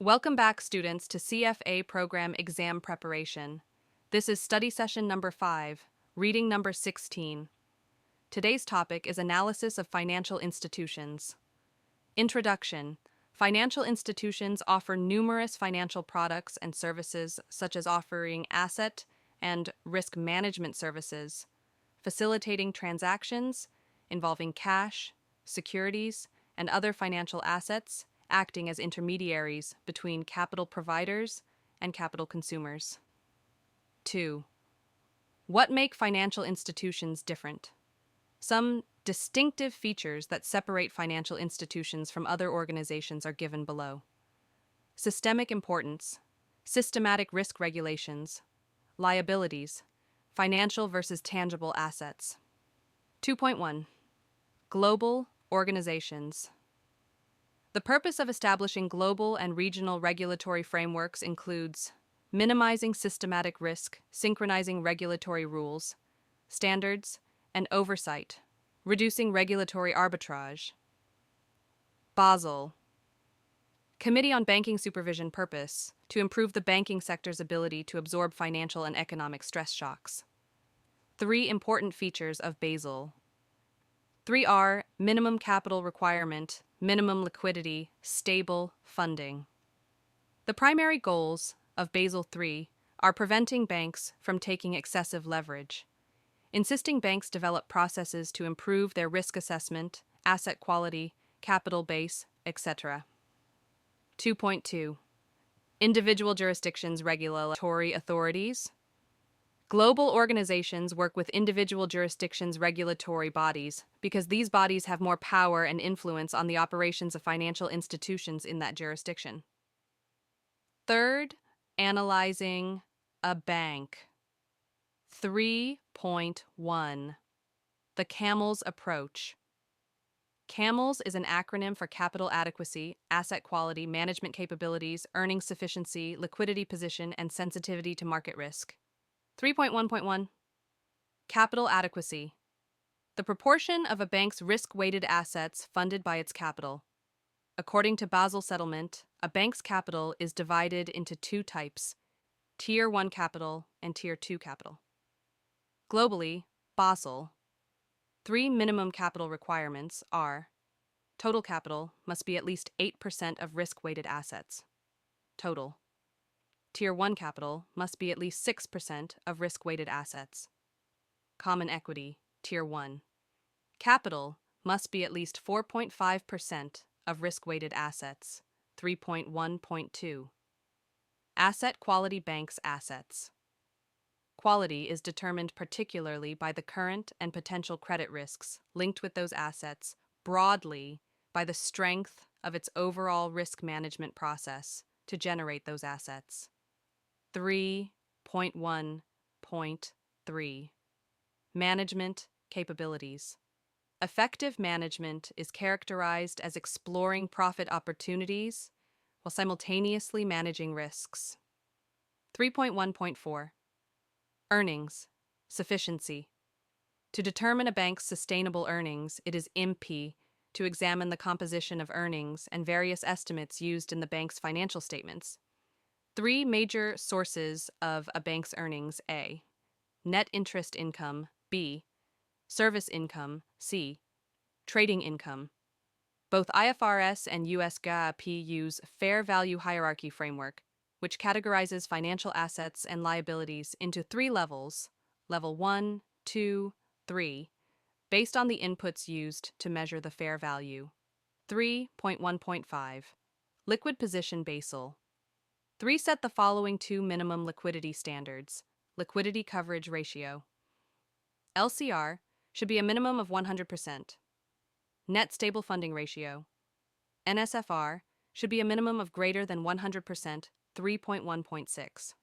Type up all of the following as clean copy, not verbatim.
Welcome back, students, to CFA Program Exam Preparation. This is study session number 5, reading number 16. Today's topic is Analysis of Financial Institutions. Introduction. Financial institutions offer numerous financial products and services, such as offering asset and risk management services, facilitating transactions involving cash, securities, and other financial assets, acting as intermediaries between capital providers and capital consumers. 2. What make financial institutions different? Some distinctive features that separate financial institutions from other organizations are given below. Systemic importance, systematic risk regulations, liabilities, financial versus tangible assets. 2.1. Global organizations. The purpose of establishing global and regional regulatory frameworks includes minimizing systematic risk, synchronizing regulatory rules, standards, and oversight, reducing regulatory arbitrage. Basel. Committee on Banking Supervision purpose, to improve the banking sector's ability to absorb financial and economic stress shocks. 3 important features of Basel. 3R, minimum capital requirement, minimum liquidity, stable funding. The primary goals of Basel III are preventing banks from taking excessive leverage, insisting banks develop processes to improve their risk assessment, asset quality, capital base, etc. 2.2. Individual jurisdictions' regulatory authorities. Global organizations work with individual jurisdictions' regulatory bodies because these bodies have more power and influence on the operations of financial institutions in that jurisdiction. Third, analyzing a bank. 3.1. The CAMELS approach. CAMELS is an acronym for capital adequacy, asset quality, management capabilities, earnings sufficiency, liquidity position, and sensitivity to market risk. 3.1.1. Capital adequacy. The proportion of a bank's risk-weighted assets funded by its capital. According to Basel settlement, a bank's capital is divided into 2 types, Tier 1 capital and Tier 2 capital. Globally, Basel, 3 minimum capital requirements are: total capital must be at least 8% of risk-weighted assets. Total. Tier 1 capital must be at least 6% of risk-weighted assets. Common equity, Tier 1. Capital must be at least 4.5% of risk-weighted assets. 3.1.2. Asset quality banks' assets. Quality is determined particularly by the current and potential credit risks linked with those assets, broadly by the strength of its overall risk management process to generate those assets. 3.1.3. Management capabilities. Effective management is characterized as exploring profit opportunities while simultaneously managing risks. 3.1.4. Earnings sufficiency. To determine a bank's sustainable earnings, it is IMPI to examine the composition of earnings and various estimates used in the bank's financial statements. 3 major sources of a bank's earnings: A. Net interest income, B. Service income, C. Trading income. Both IFRS and US GAAP use fair value hierarchy framework, which categorizes financial assets and liabilities into 3 levels, level 1, 2, 3, based on the inputs used to measure the fair value. 3.1.5. Liquid position Basel. 3 set the following 2 minimum liquidity standards. Liquidity coverage ratio. LCR should be a minimum of 100%. Net stable funding ratio. NSFR should be a minimum of greater than 100%, 3.1.6.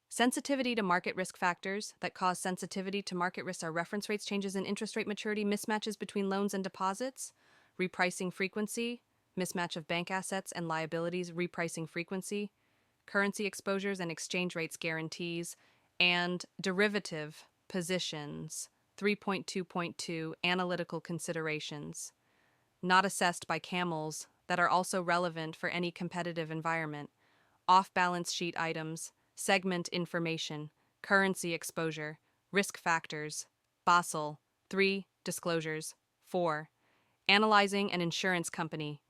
Sensitivity to market risk factors that cause sensitivity to market risks are reference rates, changes in interest rate maturity, mismatches between loans and deposits, repricing frequency, mismatch of bank assets and liabilities, repricing frequency, currency exposures and exchange rates guarantees, and derivative positions. 3.2.2. Analytical considerations. Not assessed by CAMELS, that are also relevant for any competitive environment: off-balance sheet items, segment information, currency exposure, risk factors, Basel. 3. Disclosures. 4. Analyzing an insurance company.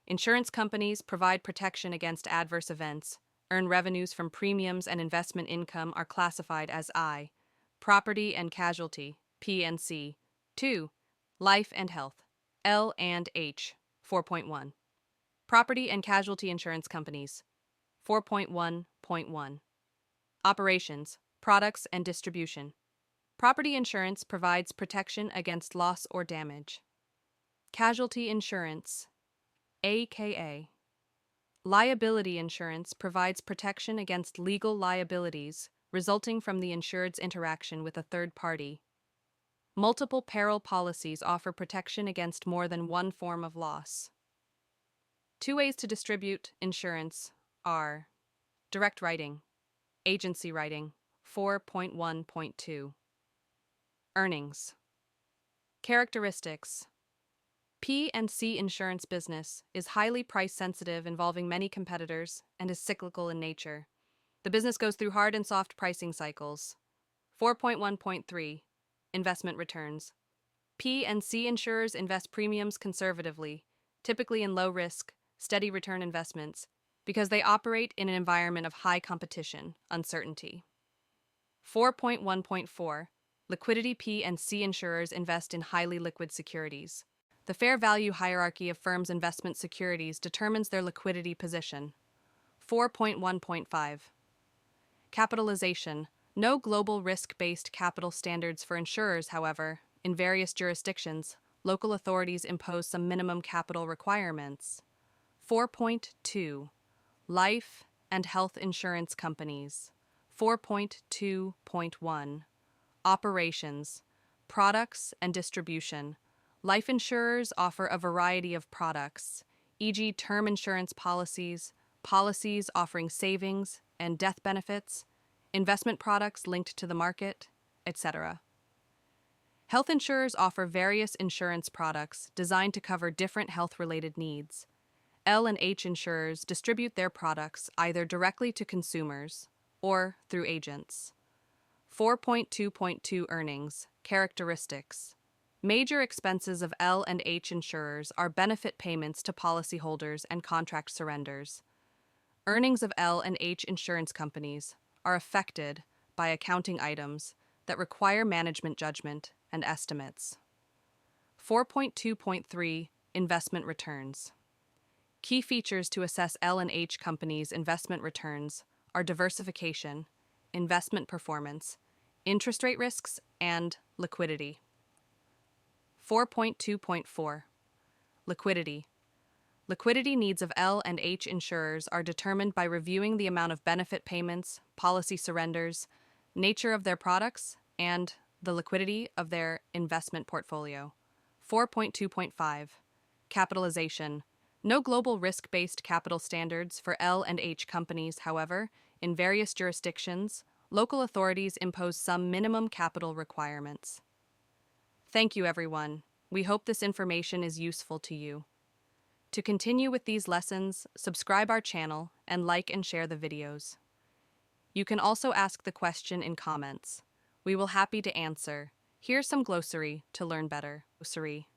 Insurance companies provide protection against adverse events, earn revenues from premiums, and investment income are classified as I. Property and casualty, P and C. 2. Life and health, L and H. 4.1. Property and casualty insurance companies. 4.1.1. Operations, products, and distribution. Property insurance provides protection against loss or damage. Casualty insurance, aka liability insurance, provides protection against legal liabilities resulting from the insured's interaction with a third party. Multiple peril policies offer protection against more than one form of loss. Two ways to distribute insurance are direct writing, agency writing. 4.1.2. Earnings. Characteristics. P&C insurance business is highly price sensitive, involving many competitors, and is cyclical in nature. The business goes through hard and soft pricing cycles. 4.1.3. Investment returns. P&C insurers invest premiums conservatively, typically in low-risk, steady return investments, because they operate in an environment of high competition, uncertainty. 4.1.4. Liquidity. P&C insurers invest in highly liquid securities. The fair value hierarchy of firms' investment securities determines their liquidity position. 4.1.5. Capitalization. No global risk-based capital standards for insurers, however. In various jurisdictions, local authorities impose some minimum capital requirements. 4.2. Life and health insurance companies. 4.2.1. Operations, products, and distribution. Life insurers offer a variety of products, e.g., term insurance policies, policies offering savings and death benefits, investment products linked to the market, etc. Health insurers offer various insurance products designed to cover different health-related needs. L&H insurers distribute their products either directly to consumers or through agents. 4.2.2. Earnings. Characteristics. Major expenses of L&H insurers are benefit payments to policyholders and contract surrenders. Earnings of L&H insurance companies are affected by accounting items that require management judgment and estimates. 4.2.3. Investment returns. Key features to assess L&H companies' investment returns are diversification, investment performance, interest rate risks, and liquidity. 4.2.4. Liquidity. Liquidity needs of L&H insurers are determined by reviewing the amount of benefit payments, policy surrenders, nature of their products, and the liquidity of their investment portfolio. 4.2.5. Capitalization. No global risk-based capital standards for L&H companies, however. In various jurisdictions, local authorities impose some minimum capital requirements. Thank you, everyone. We hope this information is useful to you. To continue with these lessons, subscribe our channel and like and share the videos. You can also ask the question in comments. We will happy to answer. Here's some glossary to learn better. Glossary.